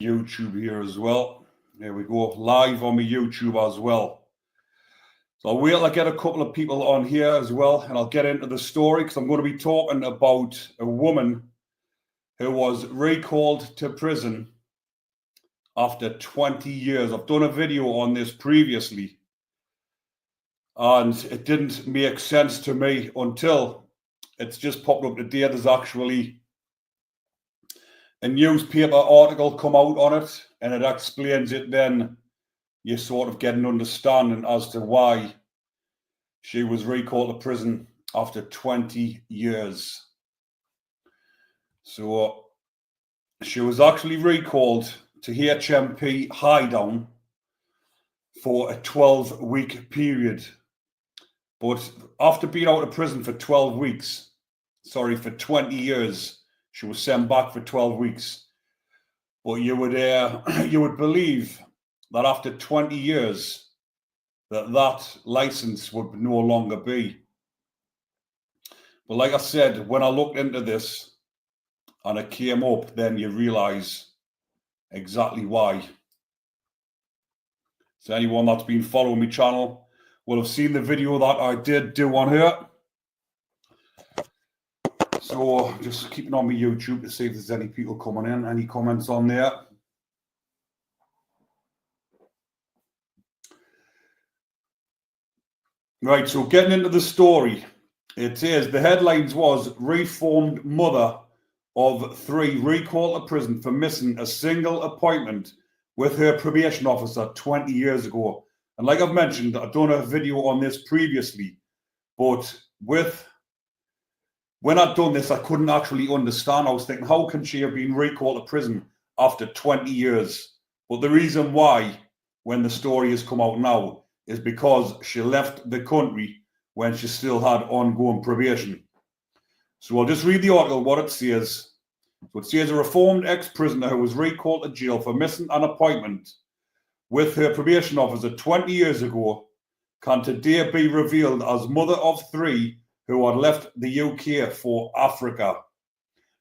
YouTube here as well. There we go, live on my YouTube as well. So I'll wait till I get a couple of people on here as well, and I'll get into the story because I'm going to be talking about a woman who was recalled to prison after 20 years. I've done a video on this previously, and it didn't make sense to me until it's just popped up today. There's actually a newspaper article come out on it, and it explains it. Then you sort of get an understanding as to why she was recalled to prison after 20 years. So she was actually recalled to HMP Highdown for a 12-week period. But after being out of prison for for 20 years, she was sent back for 12 weeks. But you would believe that after 20 years, that license would no longer be. But like I said, when I looked into this and it came up, then you realize exactly why. So anyone that's been following my channel will have seen the video that I did do on her. So just keeping on my YouTube to see if there's any people coming in, any comments on there. Right, so getting into the story, it says the headlines was reformed mother of 3 recalled to prison for missing a single appointment with her probation officer 20 years ago. And like I've mentioned, I've done a video on this previously, but when I'd done this, I couldn't actually understand. I was thinking, how can she have been recalled to prison after 20 years? But the reason why, when the story has come out now, is because she left the country when she still had ongoing probation. So I'll just read the article, what it says. So it says a reformed ex-prisoner who was recalled to jail for missing an appointment with her probation officer 20 years ago can today be revealed as mother of 3 who had left the UK for Africa.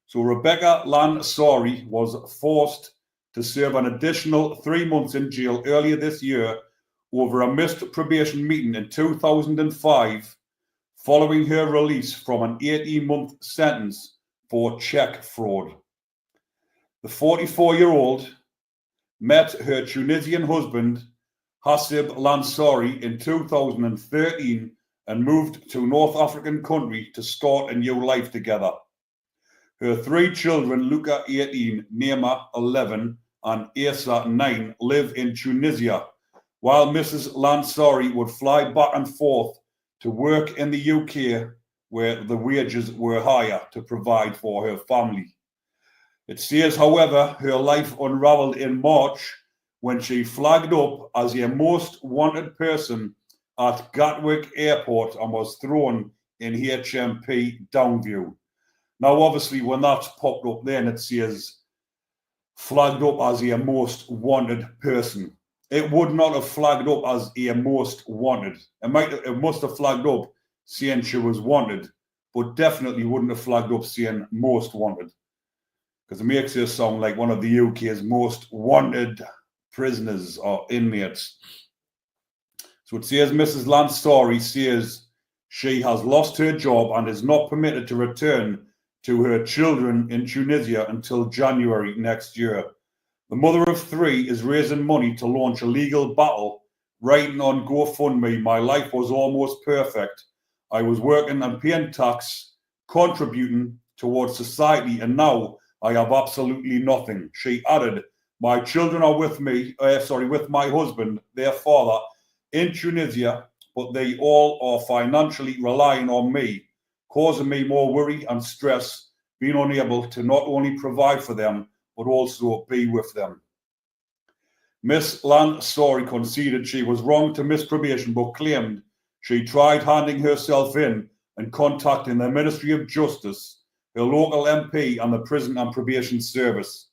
So Rebecca Lanari was forced to serve an additional 3 months in jail earlier this year over a missed probation meeting in 2005, following her release from an 18-month sentence for check fraud. The 44-year-old met her Tunisian husband, Hasib Lanari, in 2013 and moved to North African country to start a new life together. Her 3 children, Luca 18, Neema 11, and Asa 9, live in Tunisia, while Mrs. Lanari would fly back and forth to work in the UK, where the wages were higher, to provide for her family. It says, however, her life unraveled in March when she flagged up as a most wanted person at Gatwick Airport and was thrown in HMP Downview. Now, obviously, when that's popped up, then it says flagged up as a most wanted person. It would not have flagged up as a most wanted. It must have flagged up saying she was wanted, but definitely wouldn't have flagged up saying most wanted, because it makes her sound like one of the UK's most wanted prisoners or inmates. So it says Mrs. Lanari says she has lost her job and is not permitted to return to her children in Tunisia until January next year. The mother of 3 is raising money to launch a legal battle, writing on GoFundMe, "My life was almost perfect. I was working and paying tax, contributing towards society, and now I have absolutely nothing." She added, "My children are with my husband, their father, in Tunisia, but they all are financially relying on me, causing me more worry and stress, being unable to not only provide for them, but also be with them." Miss Lanari conceded she was wrong to miss probation, but claimed she tried handing herself in and contacting the Ministry of Justice, her local MP, and the Prison and Probation Service.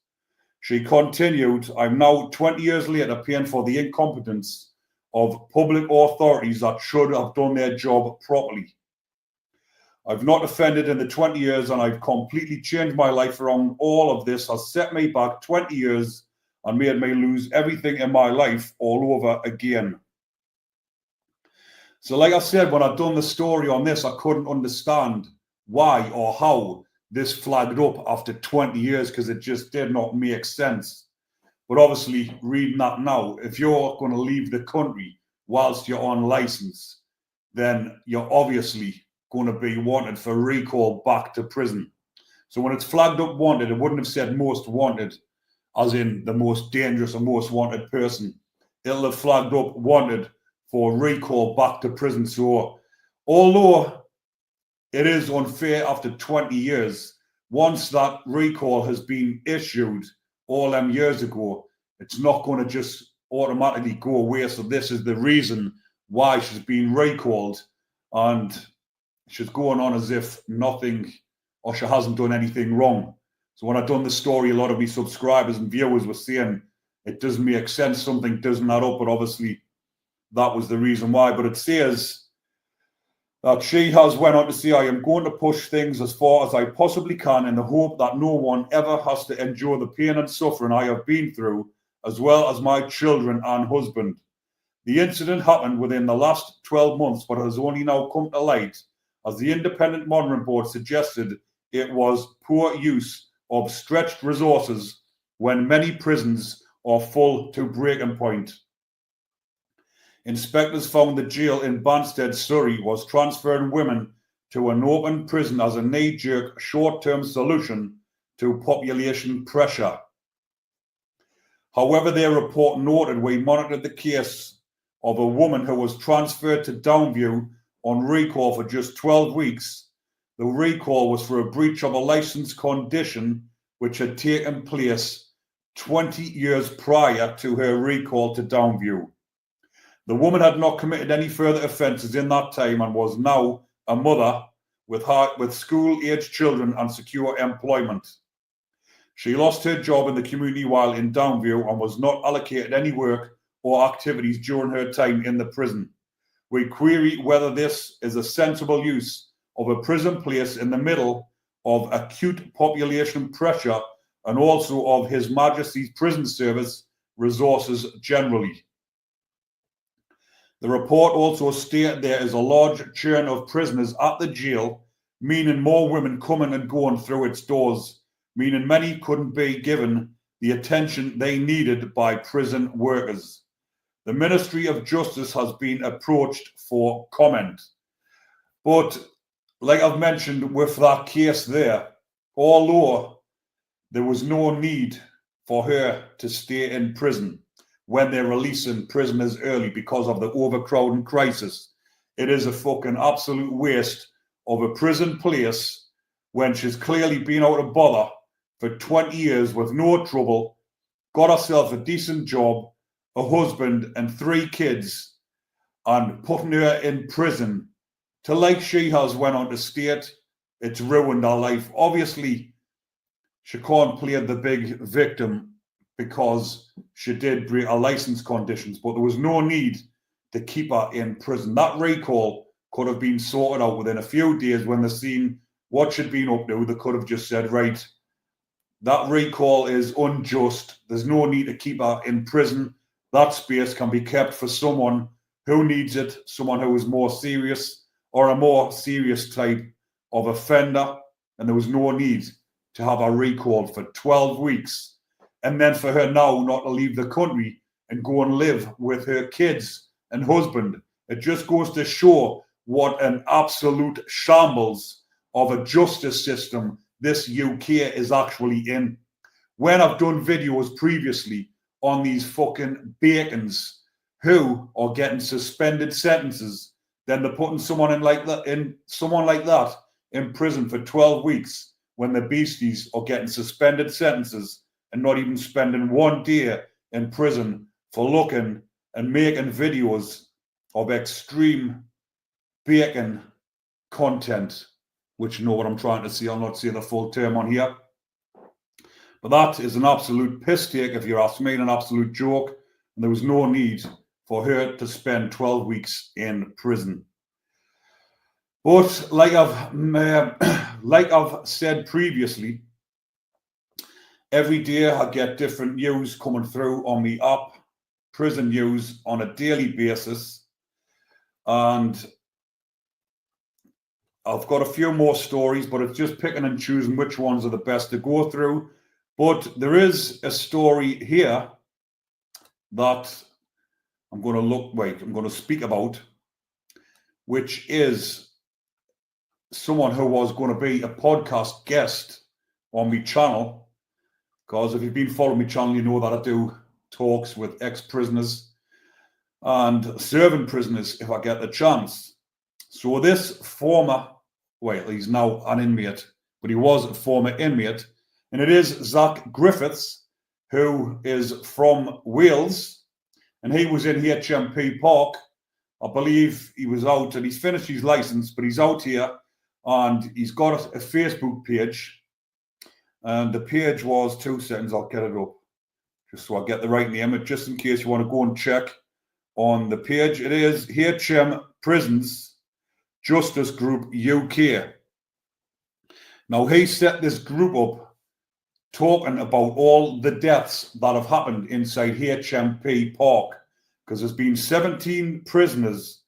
She continued, "I'm now 20 years later paying for the incompetence of public authorities that should have done their job properly. I've not offended in the 20 years and I've completely changed my life around. All of this has set me back 20 years and made me lose everything in my life all over again. So like I said, when I'd done the story on this, I couldn't understand why or how this flagged up after 20 years because it just did not make sense. But obviously, reading that now, if you're going to leave the country whilst you're on license, then you're obviously going to be wanted for recall back to prison. So when it's flagged up wanted, it wouldn't have said most wanted, as in the most dangerous or most wanted person. It'll have flagged up wanted for recall back to prison. So although it is unfair after 20 years, once that recall has been issued all them years ago, it's not going to just automatically go away. So this is the reason why she's been recalled, and she's going on as if nothing, or she hasn't done anything wrong. So when I've done the story, a lot of my subscribers and viewers were saying it doesn't make sense, something doesn't add up, but obviously that was the reason why. But it says that she has went on to say, I am going to push things as far as I possibly can in the hope that no one ever has to endure the pain and suffering I have been through, as well as my children and husband. The incident happened within the last 12 months, but has only now come to light, as the independent monitoring board suggested it was poor use of stretched resources when many prisons are full to breaking point. Inspectors found the jail in Banstead, Surrey, was transferring women to an open prison as a knee-jerk short-term solution to population pressure. However, their report noted we monitored the case of a woman who was transferred to Downview on recall for just 12 weeks. The recall was for a breach of a licence condition which had taken place 20 years prior to her recall to Downview. The woman had not committed any further offences in that time and was now a mother with school-aged children and secure employment. She lost her job in the community while in Downview and was not allocated any work or activities during her time in the prison. We query whether this is a sensible use of a prison place in the middle of acute population pressure and also of His Majesty's Prison Service resources generally. The report also stated there is a large churn of prisoners at the jail, meaning more women coming and going through its doors, meaning many couldn't be given the attention they needed by prison workers. The Ministry of Justice has been approached for comment. But like I've mentioned with that case there, although there was no need for her to stay in prison when they're releasing prisoners early because of the overcrowding crisis, it is a fucking absolute waste of a prison place when she's clearly been out of bother for 20 years with no trouble, got herself a decent job, a husband and 3 kids, and putting her in prison to, like she has went on to state, it's ruined her life. Obviously, she can't play the big victim because she did break her license conditions, but there was no need to keep her in prison. That recall could have been sorted out within a few days when they seen what she'd been up to. They could have just said, right, that recall is unjust. There's no need to keep her in prison. That space can be kept for someone who needs it, someone who is more serious or a more serious type of offender, and there was no need to have her recalled for 12 weeks. And then for her now not to leave the country and go and live with her kids and husband. It just goes to show what an absolute shambles of a justice system this UK is actually in. When I've done videos previously on these fucking bacons who are getting suspended sentences, then they're putting someone like that in prison for 12 weeks when the beasties are getting suspended sentences and not even spending 1 day in prison for looking and making videos of extreme bacon content, which you know what I'm trying to say. I'll not say the full term on here. But that is an absolute piss take, if you ask me, an absolute joke. And there was no need for her to spend 12 weeks in prison. But like I've said previously, Every day I get different news coming through on the app, prison news on a daily basis. And I've got a few more stories, but it's just picking and choosing which ones are the best to go through. But there is a story here that I'm going to speak about, which is someone who was going to be a podcast guest on my channel. Because if you've been following my channel, you know that I do talks with ex-prisoners and serving prisoners if I get the chance. So this former, he's now an inmate, but he was a former inmate, and it is Zach Griffiths, who is from Wales, and he was in HMP Park. I believe he was out, and he's finished his license, but he's out here, and he's got a Facebook page, and the page was 2 seconds. I'll get it up just so I get the right name, just in case you want to go and check on the page. It is HM Prisons Justice Group UK. Now, he set this group up talking about all the deaths that have happened inside HMP Park, because there's been 17 prisoners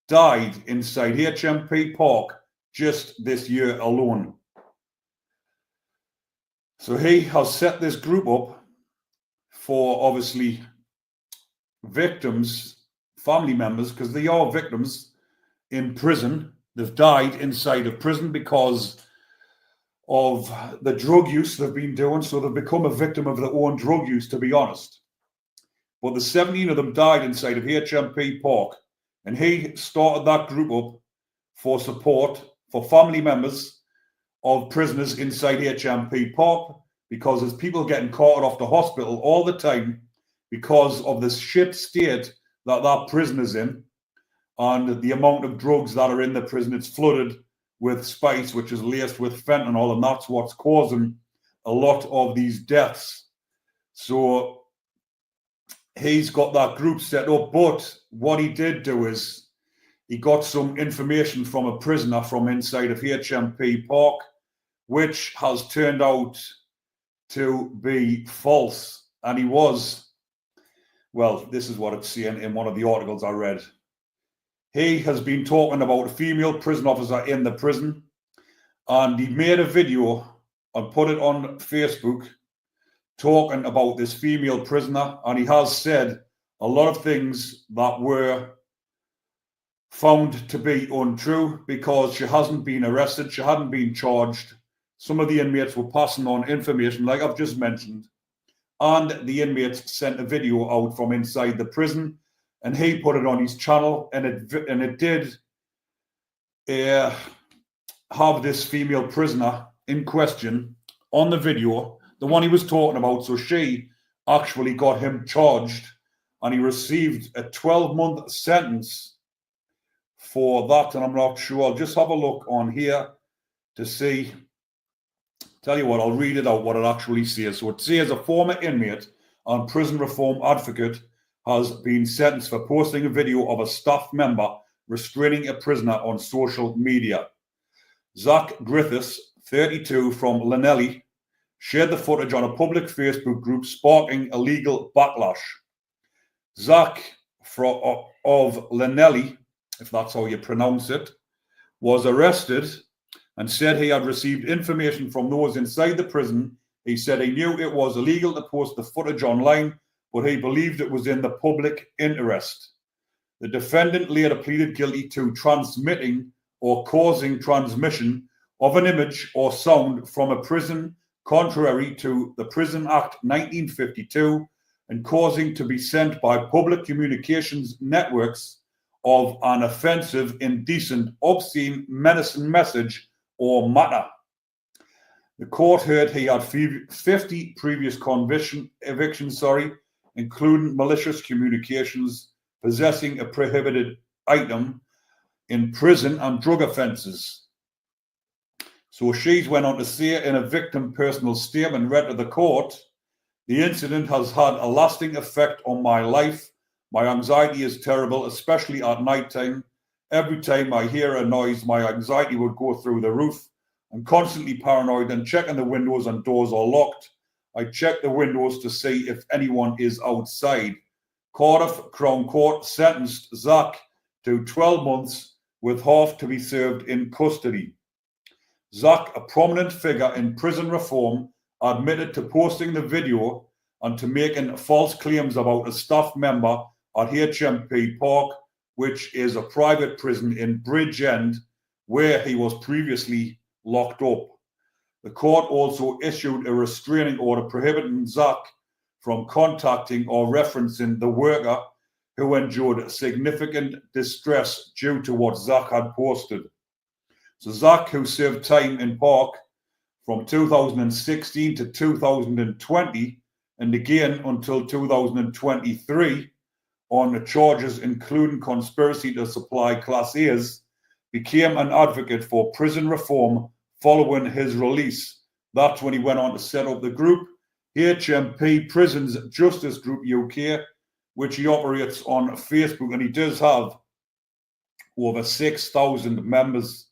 died inside HMP Park just this year alone. So he has set this group up for, obviously, victims, family members, because they are victims in prison. They've died inside of prison because of the drug use they've been doing. So they've become a victim of their own drug use, to be honest. But the 17 of them died inside of HMP Park. And he started that group up for support for family members of prisoners inside HMP Park, because there's people getting carted off to hospital all the time because of the shit state that prison is in, and the amount of drugs that are in the prison. It's flooded with spice, which is laced with fentanyl, and that's what's causing a lot of these deaths. So he's got that group set up, but what he did do is he got some information from a prisoner from inside of HMP Park, which has turned out to be false. And he was, this is what it's saying in one of the articles I read. He has been talking about a female prison officer in the prison, and he made a video and put it on Facebook talking about this female prisoner, and he has said a lot of things that were found to be untrue, because she hasn't been arrested, she hadn't been charged. Some of the inmates were passing on information, like I've just mentioned, and the inmates sent a video out from inside the prison, and he put it on his channel, and it did have this female prisoner in question on the video, the one he was talking about. So she actually got him charged, and he received a 12-month sentence for that. And I'm not sure. I'll just have a look on here to see. Tell you what, I'll read it out, what it actually says. So it says a former inmate and prison reform advocate has been sentenced for posting a video of a staff member restraining a prisoner on social media. Zach Griffiths, 32, from Lanari, shared the footage on a public Facebook group, sparking a legal backlash. Zach of Lanari, if that's how you pronounce it, was arrested and said he had received information from those inside the prison. He said he knew it was illegal to post the footage online, but he believed it was in the public interest. The defendant later pleaded guilty to transmitting or causing transmission of an image or sound from a prison contrary to the Prison Act 1952 and causing to be sent by public communications networks of an offensive, indecent, obscene, menacing message or matter. The court heard he had 50 previous evictions, including malicious communications, possessing a prohibited item in prison, and drug offences. So she's went on to say in a victim personal statement read to the court, the incident has had a lasting effect on my life. My anxiety is terrible, especially at night time. Every time I hear a noise, my anxiety would go through the roof. I'm constantly paranoid and checking the windows and doors are locked. I checked the windows to see if anyone is outside. Cardiff Crown Court sentenced Zach to 12 months with half to be served in custody. Zach, a prominent figure in prison reform, admitted to posting the video and to making false claims about a staff member at HMP Park, which is a private prison in Bridgend, where he was previously locked up. The court also issued a restraining order prohibiting Zach from contacting or referencing the worker who endured significant distress due to what Zach had posted. So Zach, who served time in Park from 2016 to 2020, and again until 2023, on charges including conspiracy to supply Class A's, became an advocate for prison reform following his release. That's when he went on to set up the group HMP Prisons Justice Group UK, which he operates on Facebook, and he does have over 6,000 members.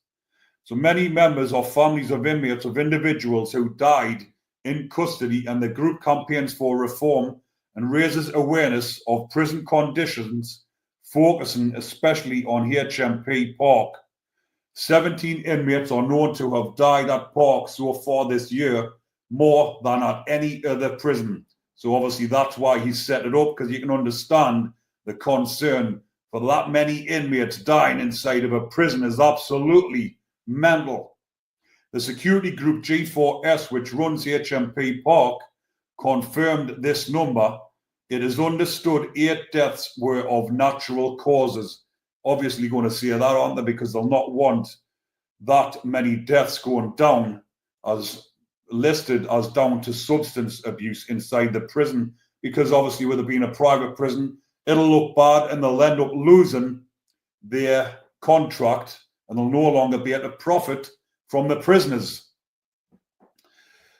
So many members or families of inmates, of individuals who died in custody, and the group campaigns for reform and raises awareness of prison conditions, focusing especially on HMP Park. 17 inmates are known to have died at Park so far this year, more than at any other prison. So obviously that's why he set it up, because you can understand the concern for that many inmates dying inside of a prison is absolutely mental. The security group G4S, which runs HMP Park, confirmed this number. It is understood 8 deaths were of natural causes. Obviously going to say that, aren't they? Because they'll not want that many deaths going down as listed as down to substance abuse inside the prison, because obviously with it being a private prison, it'll look bad and they'll end up losing their contract and they'll no longer be able to profit from the prisoners.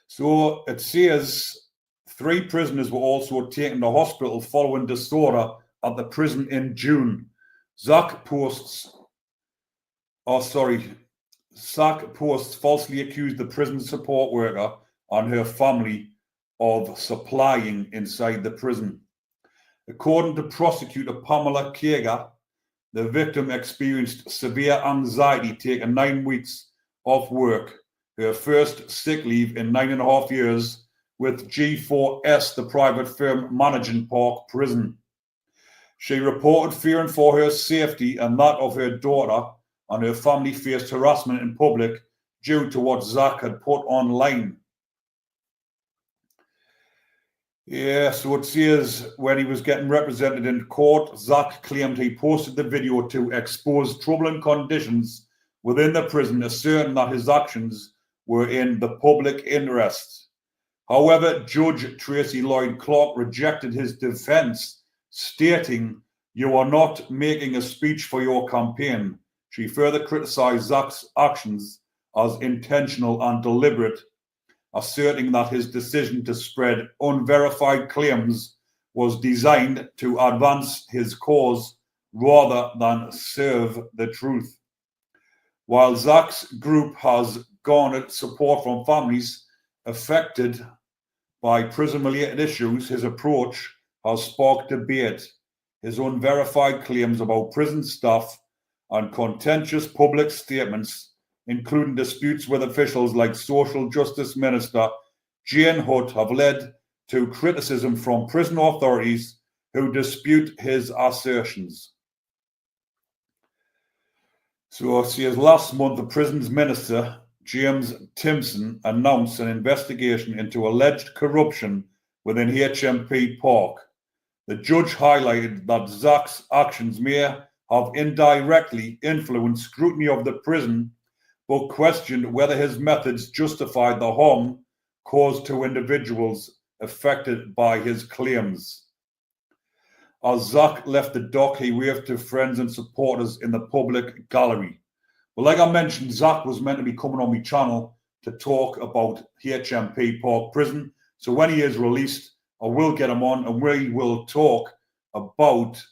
So it says 3 prisoners were also taken to hospital following disorder at the prison in June. Zach posts falsely accused the prison support worker and her family of supplying inside the prison. According to prosecutor Pamela Kager, the victim experienced severe anxiety, taking 9 weeks off work, her first sick leave in 9.5 years, with G4S, the private firm managing Park Prison. She reported fearing for her safety and that of her daughter, and her family faced harassment in public due to what Zach had put online. Yeah, so it says when he was getting represented in court, Zach claimed he posted the video to expose troubling conditions within the prison, asserting that his actions were in the public interest. However, Judge Tracy Lloyd Clark rejected his defense, stating, "You are not making a speech for your campaign." She further criticized Zach's actions as intentional and deliberate, asserting that his decision to spread unverified claims was designed to advance his cause rather than serve the truth. While Zach's group has garnered support from families affected by prison-related issues, his approach has sparked debate. His unverified claims about prison staff and contentious public statements, including disputes with officials like Social Justice Minister Jane Hutt, have led to criticism from prison authorities who dispute his assertions. So it says last month, the prisons minister, James Timpson, announced an investigation into alleged corruption within HMP Park. The judge highlighted that Zach's actions may have indirectly influenced scrutiny of the prison, but questioned whether his methods justified the harm caused to individuals affected by his claims. As Zach left the dock, he waved to friends and supporters in the public gallery. But like I mentioned, Zach was meant to be coming on my channel to talk about HMP Park Prison. So when he is released, I will get him on and we will talk about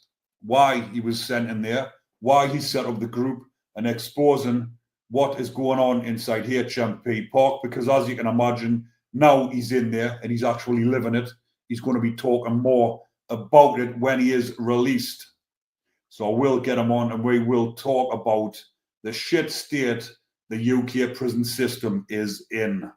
why he was sent in there, why he set up the group, and exposing what is going on inside HMP Park. Because as you can imagine, Now he's in there and he's actually living it. He's going to be talking more about it when he is released. So we'll get him on and we will talk about the shit state the UK prison system is in.